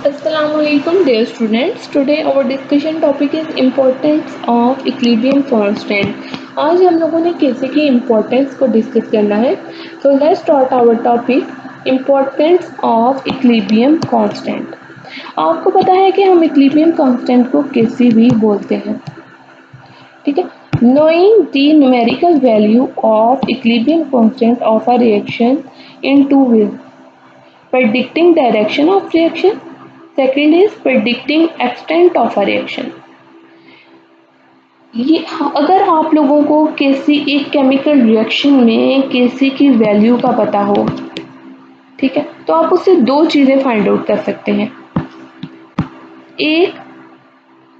Assalamualaikum dear students. Today our discussion topic is importance of equilibrium constant. आज हम लोगों ने कैसे की इम्पोर्टेंस को डिस्कस करना है. So let's start our topic importance of equilibrium constant. आपको पता है कि हम equilibrium constant को कैसे भी बोलते हैं, ठीक है. Knowing the numerical value of equilibrium constant of a reaction in two ways. Predicting direction of reaction. Second is predicting extent of a reaction. ये अगर आप लोगों को किसी एक केमिकल रिएक्शन में किसी की वैल्यू का पता हो, ठीक है, तो आप उससे दो चीजें फाइंड आउट कर सकते हैं. एक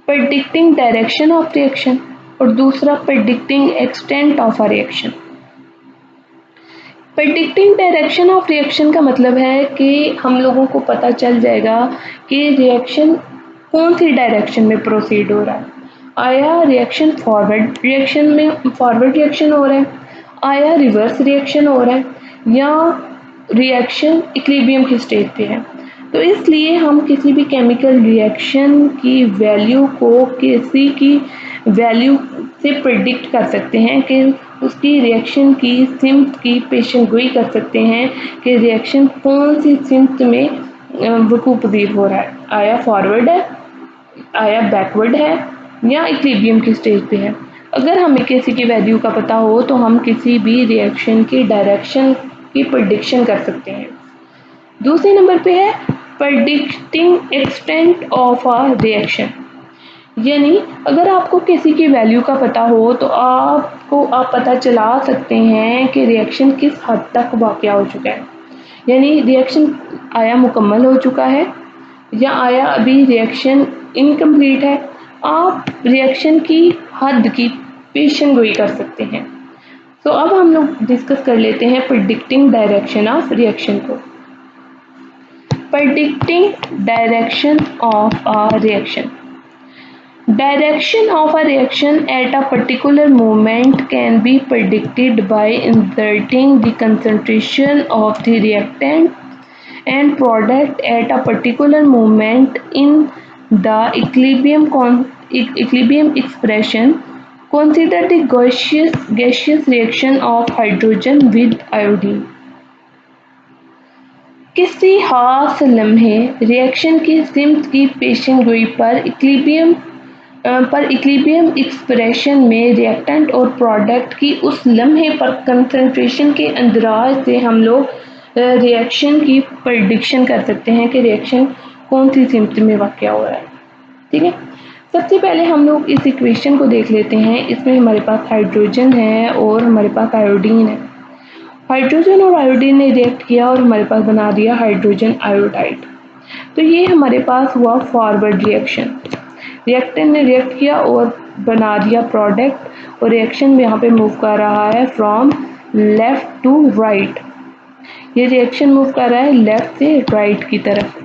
प्रेडिक्टिंग डायरेक्शन ऑफ रिएक्शन और दूसरा predicting extent of a reaction. Predicting direction of reaction का मतलब है कि हम लोगों को पता चल जाएगा कि रिएक्शन कौन सी डायरेक्शन में प्रोसीड हो रहा है. आया रिएक्शन फॉरवर्ड रिएक्शन में फॉरवर्ड रिएक्शन हो रहा है, आया रिवर्स रिएक्शन हो रहा है, या रिएक्शन इक्विलिब्रियम की स्टेज पे है. तो इसलिए हम किसी भी केमिकल रिएक्शन की वैल्यू को किसी की वैल्यू से प्रेडिक्ट कर सकते हैं कि उसकी रिएक्शन की सिम्त की पेशन गोई कर सकते हैं कि रिएक्शन कौन सी सिम्त में वकू पजीर हो रहा है, आया फॉरवर्ड है, आया बैकवर्ड है, या इक्विलिब्रियम की स्टेज पे है. अगर हमें किसी की वैल्यू का पता हो तो हम किसी भी रिएक्शन की डायरेक्शन की प्रेडिक्शन कर सकते हैं. दूसरे नंबर पे है predicting extent of a reaction. यानी अगर आपको किसी की वैल्यू का पता हो तो आप पता चला सकते हैं कि रिएक्शन किस हद तक वाक़या हो चुका है. यानी रिएक्शन आया मुकम्मल हो चुका है या आया अभी रिएक्शन इनकम्प्लीट है. आप रिएक्शन की हद की पेशन गोई कर सकते हैं. तो अब हम लोग डिस्कस कर लेते हैं प्रेडिक्टिंग डायरेक्शन ऑफ रिएक्शन को. Predicting direction of a reaction. Direction of a reaction at a particular moment can be predicted by inserting the concentration of the reactant and product at a particular moment in the equilibrium expression. Consider the gaseous reaction of hydrogen with iodine. किसी खास लम्हे reaction की सिम्त की पेशन गोई पर equilibrium expression में reactant और product की उस लम्हे पर कंसंट्रेशन के अंदराज से हम लोग रिएक्शन की प्रेडिक्शन कर सकते हैं कि रिएक्शन कौन सी सिम्त में वाक़या हो रहा है. ठीक है, सबसे पहले हम लोग इस इक्वेशन को देख लेते हैं. इसमें हमारे पास हाइड्रोजन है और हमारे पास आयोडीन है. हाइड्रोजन और आयोडीन ने रिएक्ट किया और हमारे पास बना दिया हाइड्रोजन आयोडाइड. तो ये हमारे पास हुआ फॉरवर्ड रिएक्शन. रिएक्टेंट ने रिएक्ट किया और बना दिया प्रोडक्ट और रिएक्शन में यहाँ पे मूव कर रहा है फ्रॉम लेफ़्ट टू राइट. ये रिएक्शन मूव कर रहा है लेफ़्ट से राइट की तरफ.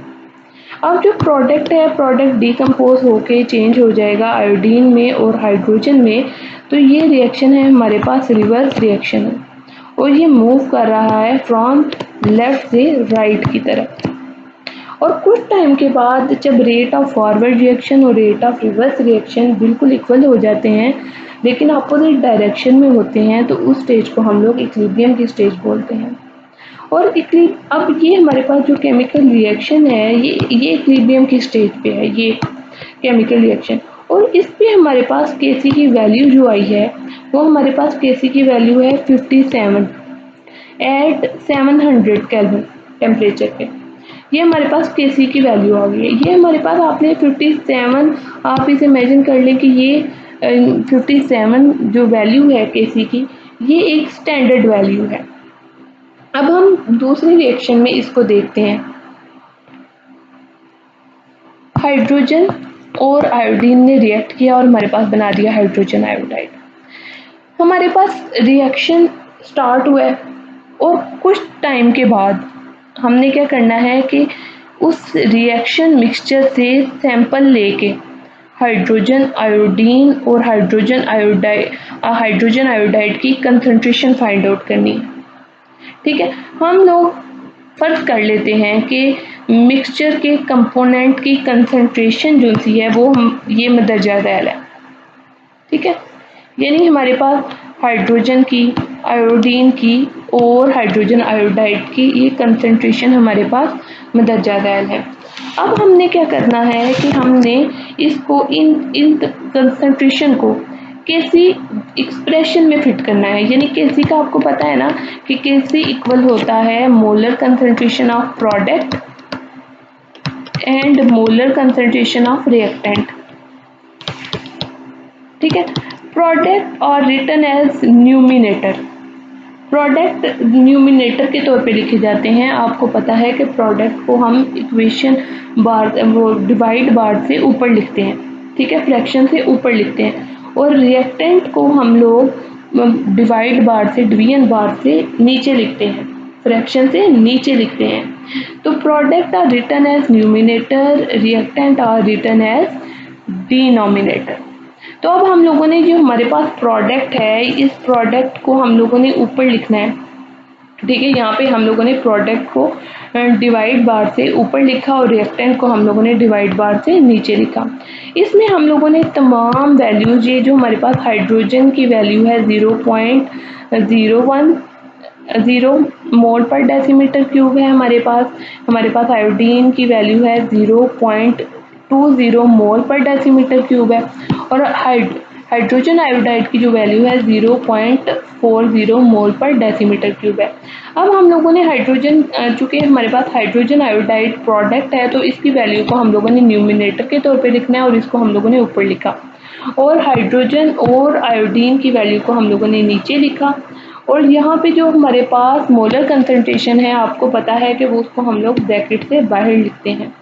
अब जो प्रोडक्ट है, प्रोडक्ट डिकम्पोज होके चेंज हो जाएगा आयोडीन में और हाइड्रोजन में. तो ये रिएक्शन है हमारे पास रिवर्स रिएक्शन है और ये मूव कर रहा है फ्रॉम लेफ़्ट से राइट की तरफ. और कुछ टाइम के बाद जब रेट ऑफ फॉरवर्ड रिएक्शन और रेट ऑफ रिवर्स रिएक्शन बिल्कुल इक्वल हो जाते हैं लेकिन अपोजिट डायरेक्शन में होते हैं तो उस स्टेज को हम लोग इक्विलिब्रियम की स्टेज बोलते हैं. और अब ये हमारे पास जो केमिकल रिएक्शन है ये इक्विलिब्रियम की स्टेज पे है, ये केमिकल रिएक्शन. और इस पे हमारे पास Kc की वैल्यू जो आई है वो हमारे पास Kc की वैल्यू है 57 एट 700 केल्विन टेम्परेचर पे. ये हमारे पास Kc की वैल्यू आ गई है. ये हमारे पास आपने 57, आप इसे इमेजिन कर लें कि ये 57 जो वैल्यू है Kc की ये एक स्टैंडर्ड वैल्यू है. अब हम दूसरे रिएक्शन में इसको देखते हैं. हाइड्रोजन और आयोडीन ने रिएक्ट किया और हमारे पास बना दिया हाइड्रोजन आयोडाइड. हमारे पास रिएक्शन स्टार्ट हुआ है और कुछ टाइम के बाद हमने क्या करना है कि उस रिएक्शन मिक्सचर से सैंपल लेके हाइड्रोजन आयोडीन और हाइड्रोजन आयोडाइड की कंसंट्रेशन फाइंड आउट करनी है. ठीक है, हम लोग फर्ज कर लेते हैं कि मिक्सचर के कंपोनेंट की कंसंट्रेशन जो सी है वो ये मदरजा ज़ैल है, ठीक है। यानी हमारे पास हाइड्रोजन की, आयोडीन की और हाइड्रोजन आयोडाइड की ये कंसंट्रेशन हमारे पास मदरजा ज़ैल है। अब हमने क्या करना है कि हमने इसको इन कंसंट्रेशन को केसी एक्सप्रेशन में फिट करना है। यानी केसी का आपको पता है ना कि केसी इक्वल होता है molar concentration of product and molar concentration of reactant, ठीक है। प्रोडक्ट और written as numerator, product numerator के तौर पे लिखे जाते हैं। आपको पता है कि प्रोडक्ट को हम इक्वेशन बार वो डिवाइड बार से ऊपर लिखते हैं, ठीक है, फ्रैक्शन से ऊपर लिखते हैं। और रिएक्टेंट को हम लोग डिवाइड बार से, डिवीजन बार से नीचे लिखते हैं, फ्रैक्शन से नीचे लिखते हैं। तो product are written as numerator, reactant are written as denominator. तो अब हम लोगों ने जो हमारे पास प्रोडक्ट है, इस प्रोडक्ट को हम लोगों ने ऊपर लिखना है, ठीक है। यहाँ पे हम लोगों ने प्रोडक्ट को डिवाइड बार से ऊपर लिखा और रिएक्टेंट को हम लोगों ने डिवाइड बार से नीचे लिखा। इसमें हम लोगों ने तमाम वैल्यूज, ये जो हमारे पास हाइड्रोजन की वैल्यू है 0.010 मोल पर डेसीमीटर क्यूब है हमारे पास आयोडीन की वैल्यू है 0.20 मोल पर डेसीमीटर क्यूब है, और हाइड्रोजन आयोडाइड की जो वैल्यू है 0.40 मोल पर डेसीमीटर क्यूब है। अब हम लोगों ने हाइड्रोजन, चूँकि हमारे पास हाइड्रोजन आयोडाइड प्रोडक्ट है तो इसकी वैल्यू को हम लोगों ने न्यूमिनेटर के तौर पे लिखना है और इसको हम लोगों ने ऊपर लिखा, और हाइड्रोजन और आयोडीन की वैल्यू को हम लोगों ने नीचे लिखा। और यहाँ पे जो हमारे पास मोलर कंसंट्रेशन है, आपको पता है कि वो उसको हम लोग ब्रैकेट से बाहर लिखते हैं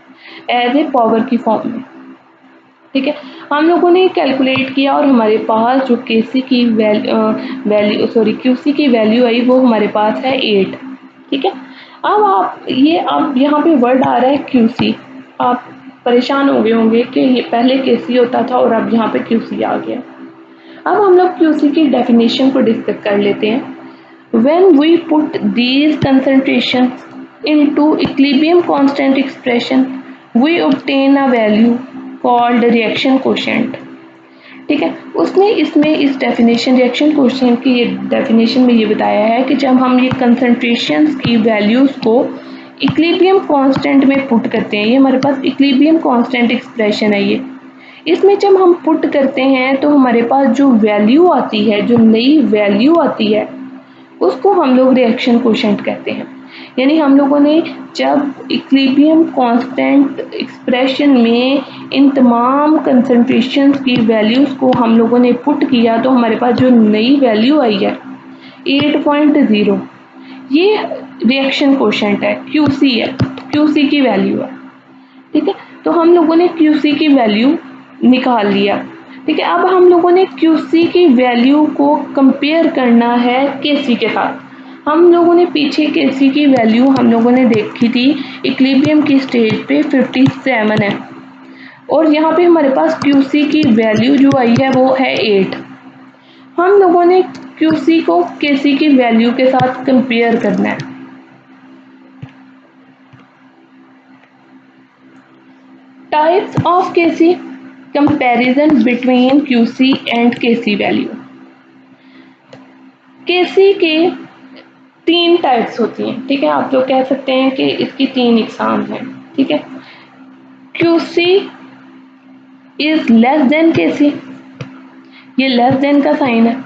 एज ए पावर की फॉर्म में, ठीक है। हम लोगों ने कैलकुलेट किया और हमारे पास जो क्यूसी की वैल्यू आई वो हमारे पास है 8, ठीक है। अब यहाँ पे वर्ड आ रहा है क्यूसी, आप परेशान हो गए होंगे कि ये पहले केसी होता था और अब यहाँ पे क्यूसी आ गया। अब हम लोग क्यूसी की डेफिनेशन को डिस्कस कर लेते हैं। When we put these concentrations into equilibrium constant expression, we obtain a value called reaction quotient, ठीक है। उसने इसमें इस डेफिनेशन रिएक्शन क्वोशिएंट की डेफिनेशन में ये बताया है कि जब हम ये कंसंट्रेशंस की वैल्यूज़ को इक्विलिब्रियम कांस्टेंट में पुट करते हैं, ये हमारे पास इक्विलिब्रियम कांस्टेंट एक्सप्रेशन है ये, इसमें जब हम पुट करते हैं तो हमारे पास जो वैल्यू आती है, जो नई वैल्यू आती है, उसको हम लोग रिएक्शन क्वोशिएंट कहते हैं। यानी हम लोगों ने जब इक्विलिब्रियम कांस्टेंट एक्सप्रेशन में इन तमाम कंसंट्रेशंस की वैल्यूज़ को हम लोगों ने पुट किया तो हमारे पास जो नई वैल्यू आई है 8.0, ये रिएक्शन क्वोशिएंट है, क्यूसी है, क्यूसी की वैल्यू है, ठीक है। तो हम लोगों ने क्यूसी की वैल्यू निकाल लिया, ठीक है। अब हम लोगों ने क्यूसी की वैल्यू को कंपेयर करना है केसी के साथ। हम लोगों ने पीछे केसी की वैल्यू हम लोगों ने देखी थी इक्विलिब्रियम की स्टेज पे 57 है, और यहाँ पे हमारे पास क्यूसी की वैल्यू जो आई है वो है 8। हम लोगों ने क्यूसी को केसी की वैल्यू के साथ कंपेयर करना है। Types of KC, comparison between QC and KC value. KC के 3 टाइप्स होती हैं, ठीक है। आप लोग कह सकते हैं कि इसकी 3 इकसाम हैं, ठीक है। QC is less than KC, ये लेस देन का साइन है।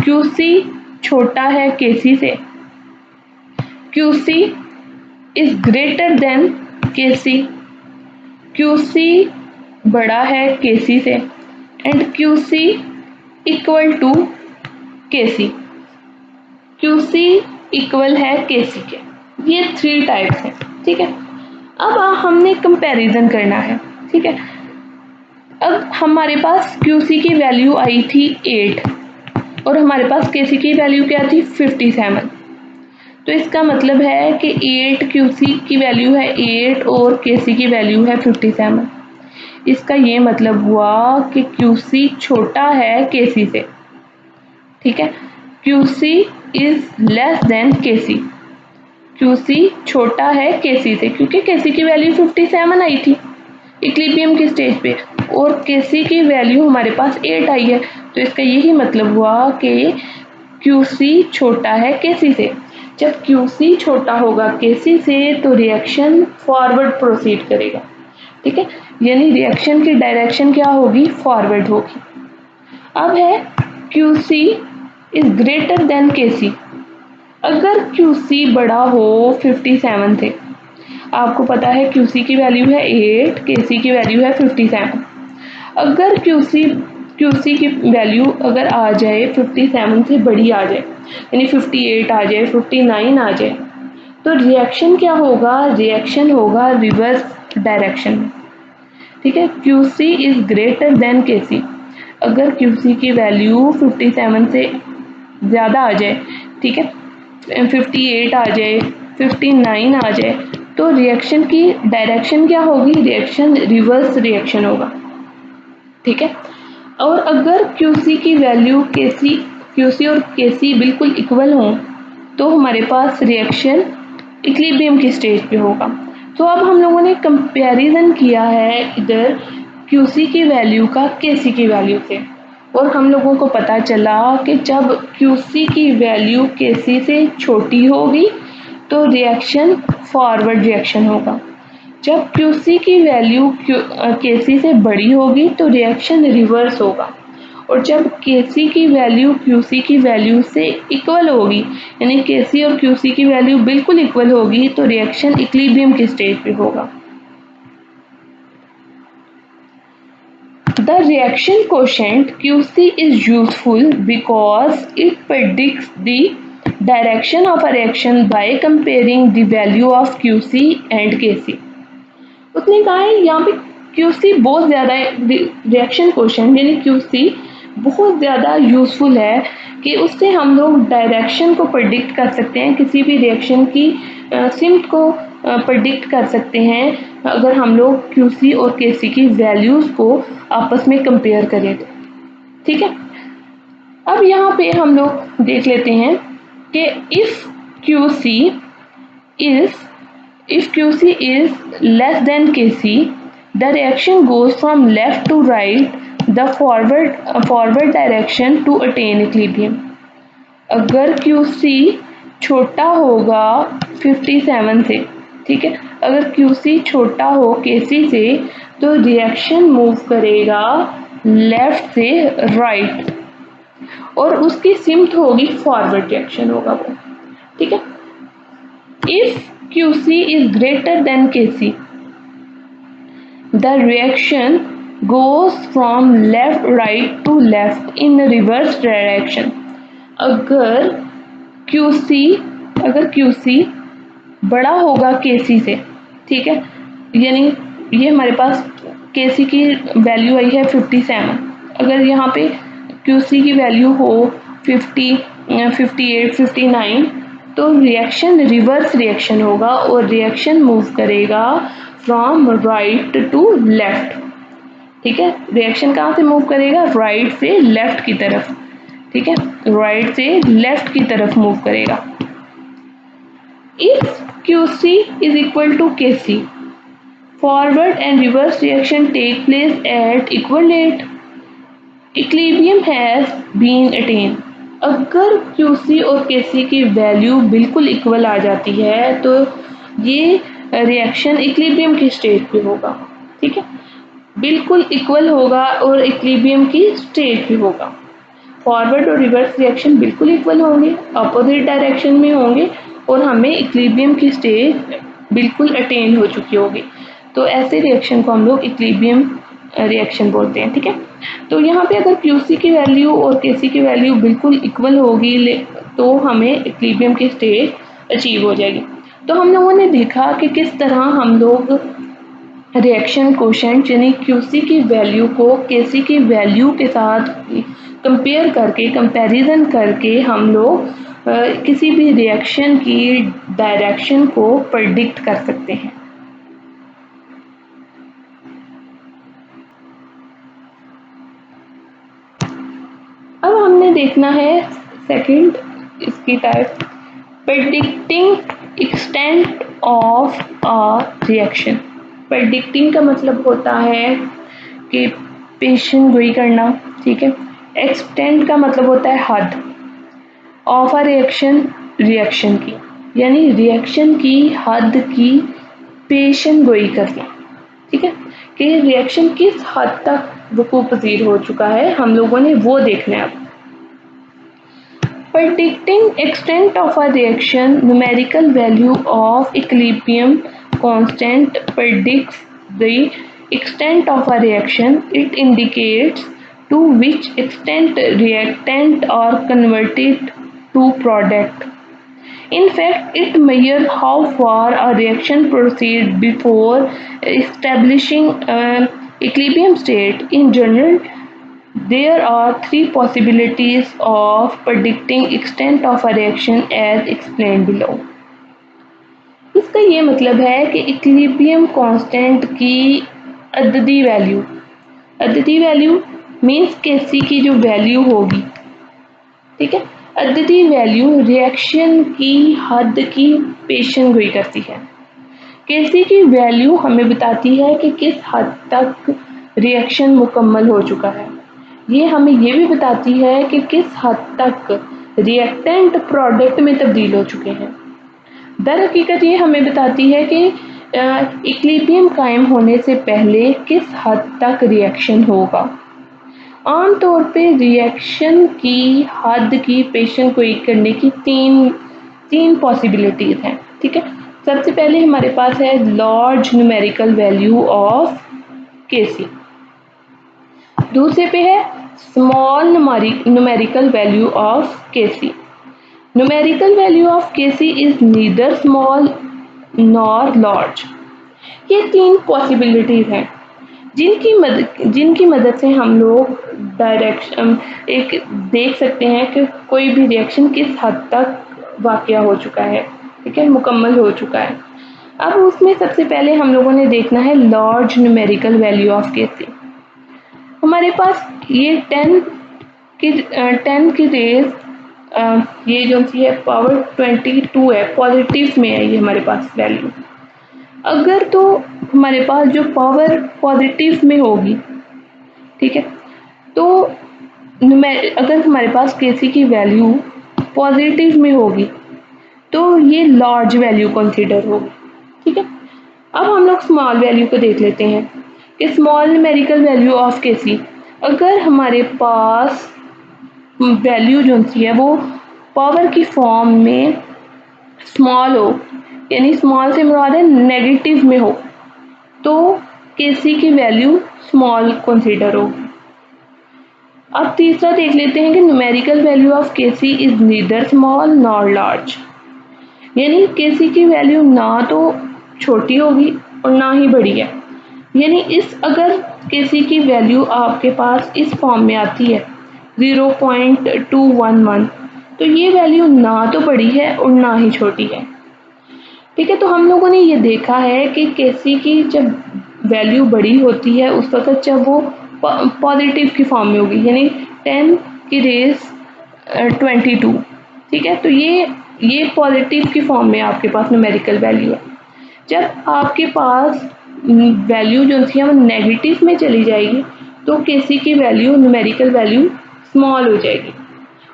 क्यूसी छोटा है केसी से। QC is greater than KC, QC बड़ा है केसी से। And QC equal to KC, QC equal है केसी के। ये 3 टाइप्स हैं, ठीक है। अब हमने कंपैरिजन करना है, ठीक है। अब हमारे पास क्यूसी की वैल्यू आई थी 8 और हमारे पास केसी की वैल्यू क्या थी 57। तो इसका मतलब है कि 8 क्यूसी की वैल्यू है 8 और केसी की वैल्यू है 57। इसका ये मतलब हुआ कि क्यूसी छोटा है केसी से, ठीक है। QC is less than KC. QC छोटा है KC से, क्योंकि KC की वैल्यू 57 आई थी इक्विलिब्रियम की स्टेज पे और KC की वैल्यू हमारे पास 8 आई है। तो इसका यही मतलब हुआ कि QC छोटा है KC से। जब QC छोटा होगा KC से तो रिएक्शन फॉरवर्ड प्रोसीड करेगा, ठीक है, यानी रिएक्शन की डायरेक्शन क्या होगी, फॉरवर्ड होगी। अब है QC is greater then KC। अगर QC बड़ा हो 57 से, आपको पता है QC की वैल्यू है 8, KC की वैल्यू है 57। अगर QC की वैल्यू अगर आ जाए 57 से बड़ी आ जाए, यानी 58 आ जाए, 59 आ जाए, तो रिएक्शन क्या होगा, रिएक्शन होगा रिवर्स डायरेक्शन में, ठीक है। QC is greater then KC। अगर QC की वैल्यू 57 से ज़्यादा आ जाए, ठीक है, 58 आ जाए, 59 आ जाए, तो रिएक्शन की डायरेक्शन क्या होगी, रिएक्शन रिवर्स रिएक्शन होगा, ठीक है। और अगर QC की वैल्यू QC और KC बिल्कुल इक्वल हों तो हमारे पास रिएक्शन इक्विलिब्रियम की स्टेज पे होगा। तो अब हम लोगों ने कंपैरिजन किया है इधर QC की वैल्यू का KC की वैल्यू से, और हम लोगों को पता चला कि जब QC की वैल्यू KC से छोटी होगी तो रिएक्शन फॉरवर्ड रिएक्शन होगा। जब QC की वैल्यू KC से बड़ी होगी तो रिएक्शन रिवर्स होगा, और जब KC की वैल्यू QC की वैल्यू से इक्वल होगी, यानी KC और QC की वैल्यू बिल्कुल इक्वल होगी, तो रिएक्शन इक्विलिब्रियम की स्टेज पे होगा। The reaction quotient QC is useful because it predicts the direction of a reaction by comparing the value of QC and KC। उसने कहा है यहाँ पे QC बहुत ज़्यादा रिएक्शन क्वेश्चन यानी QC बहुत ज़्यादा यूज़फुल है कि उससे हम लोग डायरेक्शन को प्रेडिक्ट कर सकते हैं, किसी भी रिएक्शन की सिम्ट को प्रेडिक्ट कर सकते हैं अगर हम लोग QC और KC की वैल्यूज़ को आपस में कंपेयर करें तो, ठीक है। अब यहाँ पे हम लोग देख लेते हैं कि if QC is less than KC, the reaction goes from left to right, the forward direction to attain equilibrium। अगर QC छोटा होगा 57 से, ठीक है, अगर QC छोटा हो KC से तो रिएक्शन मूव करेगा लेफ्ट से राइट, और उसकी सिम्ट होगी फॉरवर्ड रिएक्शन होगा वो, ठीक है। If QC is greater than KC, the reaction goes from left right to left in reverse direction। अगर QC बड़ा होगा KC से, ठीक है, यानी ये हमारे पास KC की वैल्यू आई है 57, अगर यहाँ पे QC की वैल्यू हो 50, 58, 59, तो रिएक्शन रिवर्स रिएक्शन होगा और रिएक्शन मूव करेगा फ्रॉम राइट टू लेफ्ट, ठीक है। रिएक्शन कहाँ से मूव करेगा, राइट से लेफ्ट की तरफ, ठीक है, राइट से लेफ्ट की तरफ मूव करेगा। If QC is equal to KC, forward and reverse reaction take place at equal rate, equilibrium has been attained। अगर QC और KC की वैल्यू बिल्कुल इक्वल आ जाती है तो ये रिएक्शन इक्विलिब्रियम की स्टेज पे होगा, ठीक है, बिल्कुल इक्वल होगा और इक्विलिब्रियम की स्टेज पे होगा। फॉरवर्ड और रिवर्स रिएक्शन बिल्कुल इक्वल होंगे, अपोजिट डायरेक्शन में होंगे, और हमें इक्विलिब्रियम की स्टेज बिल्कुल अटेन हो चुकी होगी, तो ऐसे रिएक्शन को हम लोग इक्विलिब्रियम रिएक्शन बोलते हैं, ठीक है। तो यहाँ पे अगर QC की वैल्यू और KC की वैल्यू बिल्कुल इक्वल होगी तो हमें इक्विलिब्रियम की स्टेज अचीव हो जाएगी। तो हम लोगों ने देखा कि किस तरह हम लोग रिएक्शन कोशेंट यानी QC की वैल्यू को KC की वैल्यू के साथ कंपेयर करके कंपैरिजन करके हम लोग किसी भी रिएक्शन की डायरेक्शन को प्रेडिक्ट कर सकते हैं। अब हमने देखना है सेकंड इसकी type, predicting extent of a reaction. Predicting का मतलब होता है कि पेशन गोई करना, ठीक है। एक्सटेंट का मतलब होता है हद, ऑफ अ रिएक्शन रिएक्शन की, यानी रिएक्शन की हद की पेशन गोई करना, ठीक है, कि रिएक्शन किस हद तक वकूअ पज़ीर हो चुका है, हम लोगों ने वो देखना है अब। Predicting extent of a reaction, numerical value of equilibrium constant predicts the extent of a reaction. It indicates to which extent reactant are converted to product. In fact, it measures how far a reaction proceeds before establishing an equilibrium state. In general, there are three possibilities of predicting extent of a reaction as explained below. इसका ये मतलब है कि equilibrium constant की अददी value means केसी की जो value होगी, ठीक है, अददी वैल्यू रिएक्शन की हद की पेशन गोई करती है। केसी की वैल्यू हमें बताती है कि किस हद तक रिएक्शन मुकम्मल हो चुका है। ये हमें ये भी बताती है कि किस हद तक रिएक्टेंट प्रोडक्ट में तब्दील हो चुके हैं। दर हकीकत ये हमें बताती है कि इक्विलिब्रियम कायम होने से पहले किस हद तक रिएक्शन होगा। आमतौर पे रिएक्शन की हद की पेशन गोई करने की तीन पॉसिबिलिटीज़ हैं, ठीक है। सबसे पहले हमारे पास है large numerical value of KC, दूसरे पे है small numerical value of KC. Numerical value of KC is neither small nor large. ये तीन पॉसिबिलिटीज़ हैं जिनकी मदद से हम लोग डायरेक्शन एक देख सकते हैं कि कोई भी रिएक्शन किस हद तक वाक़या हो चुका है, ठीक है, मुकम्मल हो चुका है। अब उसमें सबसे पहले हम लोगों ने देखना है लार्ज न्यूमेरिकल वैल्यू ऑफ केसी। हमारे पास ये 10 की रेज ये जो सी है पावर 22 है, पॉजिटिव में है ये हमारे पास वैल्यू। अगर तो हमारे पास जो पावर पॉजिटिव में होगी, ठीक है, तो अगर हमारे पास केसी की वैल्यू पॉजिटिव में होगी तो ये लार्ज वैल्यू कंसीडर होगी, ठीक है। अब हम लोग स्मॉल वैल्यू को देख लेते हैं कि स्मॉल न्यूमेरिकल वैल्यू ऑफ केसी, अगर हमारे पास वैल्यू जो सी है वो पावर की फॉर्म में स्मॉल हो, यानी स्मॉल से मुराद है नेगेटिव में हो, तो केसी की वैल्यू स्मॉल कंसीडर होगी। अब तीसरा देख लेते हैं कि numerical value of KC is neither small nor large, यानी केसी की वैल्यू ना तो छोटी होगी और ना ही बड़ी है। यानी अगर केसी की वैल्यू आपके पास इस फॉर्म में आती है 0.211, तो ये वैल्यू ना तो बड़ी है और ना ही छोटी है, ठीक है। तो हम लोगों ने ये देखा है कि केसी की जब वैल्यू बड़ी होती है उस वक्त जब वो पॉजिटिव की फॉर्म में होगी, यानी 10 की रेज 22, ठीक है। तो ये पॉजिटिव की फॉर्म में आपके पास न्यूमेरिकल वैल्यू है। जब आपके पास वैल्यू जो थी वो नेगेटिव में चली जाएगी तो केसी की वैल्यू न्यूमेरिकल वैल्यू स्मॉल हो जाएगी,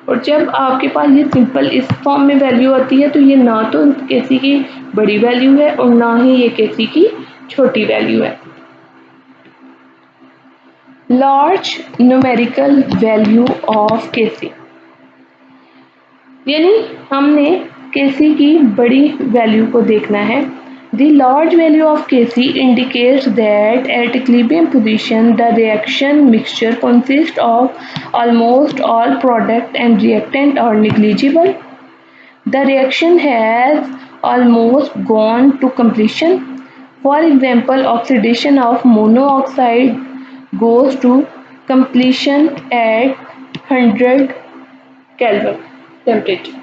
और जब आपके पास ये सिंपल इस फॉर्म में वैल्यू आती है तो ये ना तो केसी की बड़ी वैल्यू है और ना ही ये केसी की छोटी वैल्यू है। लार्ज न्यूमेरिकल वैल्यू ऑफ केसी, यानी हमने केसी की बड़ी वैल्यू को देखना है। The large value of Kc indicates that at equilibrium position the reaction mixture consists of almost all product and reactant are negligible. The reaction has almost gone to completion. For example, oxidation of monoxide goes to completion at 100 Kelvin temperature.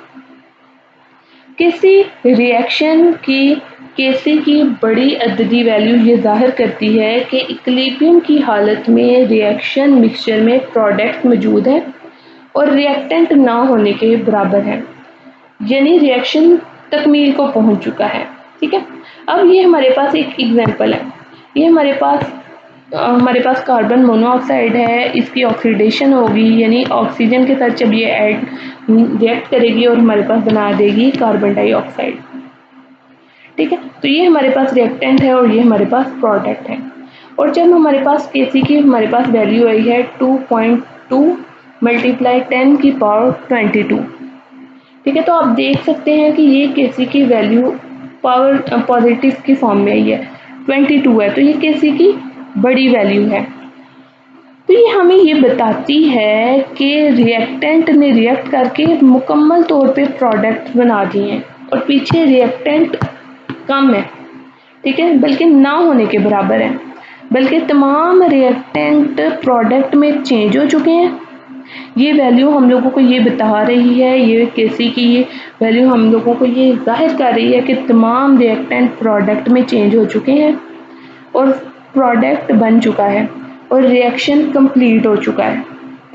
किसी reaction की केसी की बड़ी अददी value ये जाहिर करती है कि equilibrium की हालत में रिएक्शन मिक्सचर में प्रोडक्ट मौजूद है और रिएक्टेंट ना होने के बराबर है, यानी रिएक्शन तकमील को पहुंच चुका है। ठीक है, अब ये हमारे पास एक एग्जांपल है। ये हमारे पास कार्बन मोनोऑक्साइड है, इसकी ऑक्सीडेशन होगी, यानी ऑक्सीजन के साथ जब ये रिएक्ट करेगी और हमारे पास बना देगी कार्बन डाइऑक्साइड। ठीक है, तो ये हमारे पास रिएक्टेंट है और ये हमारे पास प्रोडक्ट है। और जब हमारे पास Kc की हमारे पास वैल्यू आई है 2.2 मल्टीप्लाई 10 की पावर 22। ठीक है, तो आप देख सकते हैं कि ये Kc की वैल्यू पावर पॉजिटिव की फॉर्म में आई है, 22 है, तो ये Kc की बड़ी वैल्यू है। तो ये हमें ये बताती है कि रिएक्टेंट ने रिएक्ट करके मुकम्मल तौर पे प्रोडक्ट बना दिए हैं और पीछे रिएक्टेंट कम है। ठीक है, बल्कि ना होने के बराबर है, बल्कि तमाम रिएक्टेंट प्रोडक्ट में चेंज हो चुके हैं। ये वैल्यू हम लोगों को ये बता रही है, ये Kc की ये वैल्यू हम लोगों को ये जाहिर कर रही है कि तमाम रिएक्टेंट प्रोडक्ट में चेंज हो चुके हैं और प्रोडक्ट बन चुका है और रिएक्शन कंप्लीट हो चुका है।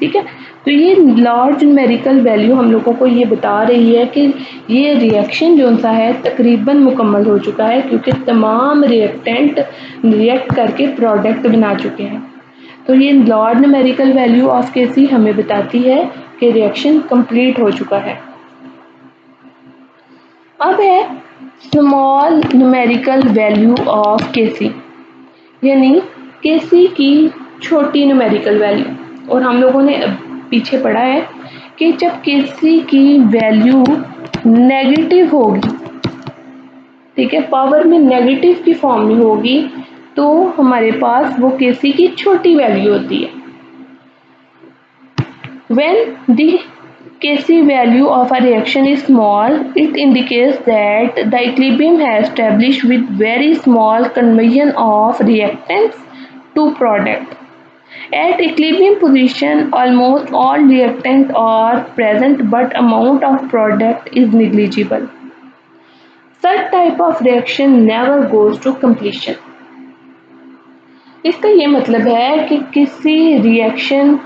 ठीक है, तो ये लार्ज न्यूमेरिकल वैल्यू हम लोगों को ये बता रही है कि ये रिएक्शन जो सा है तकरीबन मुकम्मल हो चुका है, क्योंकि तमाम रिएक्टेंट रिएक्ट करके प्रोडक्ट बना चुके हैं। तो ये large numerical value of Kc हमें बताती है कि रिएक्शन कंप्लीट हो चुका है। अब है small numerical value of Kc, यानी Kc की छोटी न्यूमेरिकल वैल्यू। और हम लोगों ने पीछे पढ़ा है कि जब Kc की वैल्यू नेगेटिव होगी, ठीक है, पावर में नेगेटिव की फॉर्म में होगी, तो हमारे पास वो Kc की छोटी वैल्यू होती है। When the Kc value of a reaction is small, it indicates that the equilibrium has established with very small conversion of reactants to product. At equilibrium position, almost all reactants are present, but amount of product is negligible. Such type of reaction never goes to completion. इसका ये मतलब है कि किसी reaction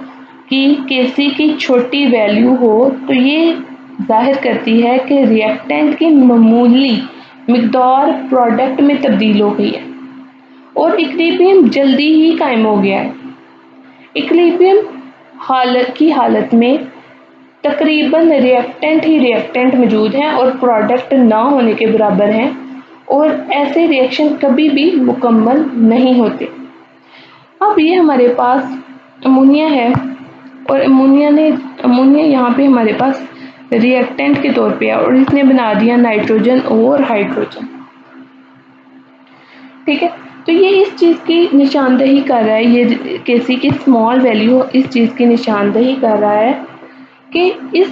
की Kc की छोटी value हो तो ये जाहिर करती है कि रिएक्टेंट की मामूली मिकदार प्रोडक्ट में तब्दील हो गई है और इक्विलिब्रियम जल्दी ही कायम हो गया है। इक्विलिब्रियम हालत में तकरीबन रिएक्टेंट ही रिएक्टेंट मौजूद हैं और प्रोडक्ट ना होने के बराबर हैं, और ऐसे रिएक्शन कभी भी मुकम्मल नहीं होते। अब ये हमारे पास अमोनिया है और अमोनिया यहाँ पे हमारे पास रिएक्टेंट के तौर पे है और इसने बना दिया नाइट्रोजन और हाइड्रोजन। ठीक है, तो ये इस चीज़ की निशानदेही कर रहा है, ये Kc की स्मॉल वैल्यू इस चीज़ की निशानदेही कर रहा है कि एक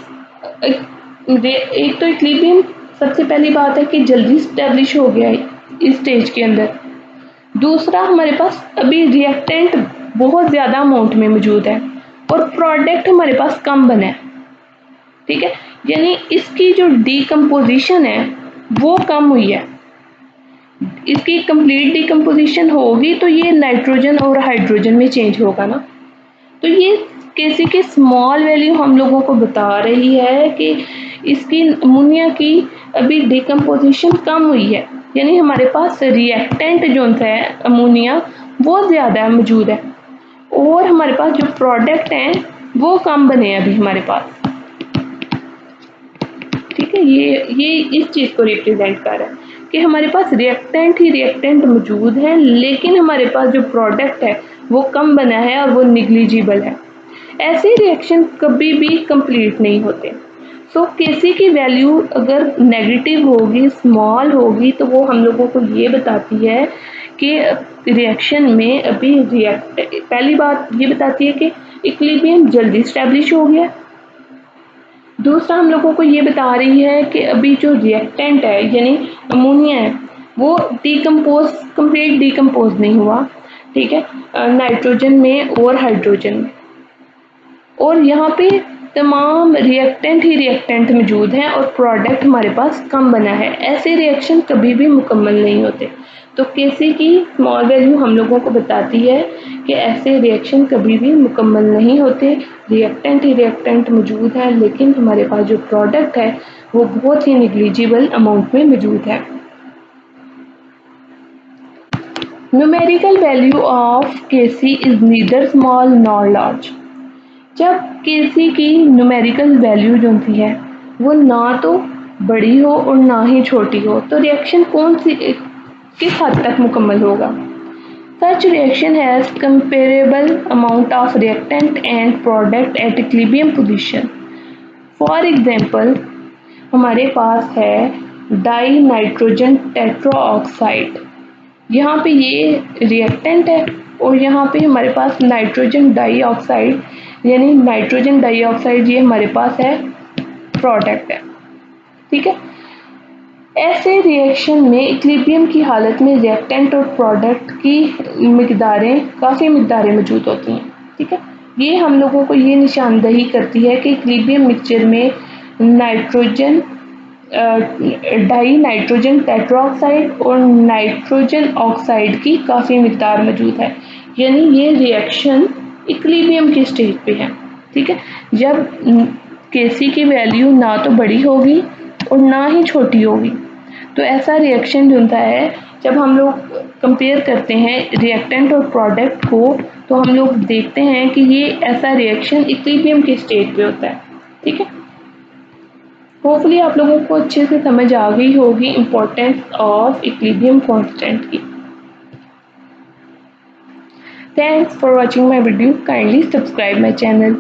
तो इक्विलिब्रियम सबसे पहली बात है कि जल्दी स्टैब्लिश हो गया है इस स्टेज के अंदर। दूसरा, हमारे पास अभी रिएक्टेंट बहुत ज़्यादा अमाउंट में मौजूद है और प्रोडक्ट हमारे पास कम बना है। ठीक है, यानी इसकी जो डीकम्पोजिशन है वो कम हुई है। इसकी कंप्लीट डीकम्पोजिशन होगी तो ये नाइट्रोजन और हाइड्रोजन में चेंज होगा ना। तो ये Kc की स्मॉल वैल्यू हम लोगों को बता रही है कि इसकी अमोनिया की अभी डीकम्पोजिशन कम हुई है, यानी हमारे पास रिएक्टेंट जो है अमोनिया वो ज़्यादा मौजूद है और हमारे पास जो प्रोडक्ट हैं वो कम बने हैं अभी हमारे पास। ठीक है, ये इस चीज़ को रिप्रेजेंट कर रहा है कि हमारे पास रिएक्टेंट ही रिएक्टेंट मौजूद हैं, लेकिन हमारे पास जो प्रोडक्ट है वो कम बना है और वो निग्लिजिबल है। ऐसे रिएक्शन कभी भी कंप्लीट नहीं होते। सो Kc की वैल्यू अगर नेगेटिव होगी, स्मॉल होगी, तो वो हम लोगों को ये बताती है कि रिएक्शन में अभी पहली बात ये बताती है कि इक्विलिब्रियम जल्दी स्टैब्लिश हो गया। दूसरा, हम लोगों को ये बता रही है कि अभी जो रिएक्टेंट है यानी अमोनिया है वो कंप्लीट डीकम्पोज नहीं हुआ। ठीक है, नाइट्रोजन में और हाइड्रोजन में, और यहाँ पे तमाम रिएक्टेंट ही रिएक्टेंट मौजूद हैं और प्रोडक्ट हमारे पास कम बना है। ऐसे रिएक्शन कभी भी मुकम्मल नहीं होते। तो Kc की स्मॉल वैल्यू हम लोगों को बताती है कि ऐसे रिएक्शन कभी भी मुकम्मल नहीं होते, रिएक्टेंट ही रिएक्टेंट मौजूद है, लेकिन हमारे पास जो प्रोडक्ट है वो बहुत ही निग्लिजिबल अमाउंट में मौजूद है। Numerical value of Kc is neither small nor large. जब Kc की न्यूमेरिकल वैल्यू जो होती है वो ना तो बड़ी हो और ना ही छोटी हो, तो रिएक्शन कौन सी किस हद तक मुकम्मल होगा। Such reaction has comparable amount of reactant and product at equilibrium position. For example, हमारे पास है डाई नाइट्रोजन टेट्राऑक्साइड, यहाँ पे ये रिएक्टेंट है और यहाँ पे हमारे पास नाइट्रोजन डाइऑक्साइड यानी नाइट्रोजन डाइऑक्साइड ये हमारे पास है प्रोडक्ट है। ठीक है, ऐसे रिएक्शन में इक्विलिब्रियम की हालत में रिएक्टेंट और प्रोडक्ट की मिकदारें काफ़ी मिकदारें मौजूद होती हैं। ठीक है, ये हम लोगों को ये निशानदही करती है कि इक्विलिब्रियम मिक्सचर में नाइट्रोजन डाई नाइट्रोजन टेट्राऑक्साइड और नाइट्रोजन ऑक्साइड की काफ़ी मिकदार मौजूद है, यानी ये रिएक्शन इक्विलिब्रियम की स्टेज पे है। ठीक है, जब Kc की वैल्यू ना तो बड़ी होगी और ना ही छोटी होगी, तो ऐसा रिएक्शन जो होता है जब हम लोग कंपेयर करते हैं रिएक्टेंट और प्रोडक्ट को, तो हम लोग देखते हैं कि ये ऐसा रिएक्शन इक्विलिब्रियम के स्टेज पे होता है। ठीक है, होपफुली आप लोगों को अच्छे से समझ आ गई होगी इम्पोर्टेंस ऑफ इक्विलिब्रियम कांस्टेंट की। Thanks for watching my video, kindly subscribe my channel.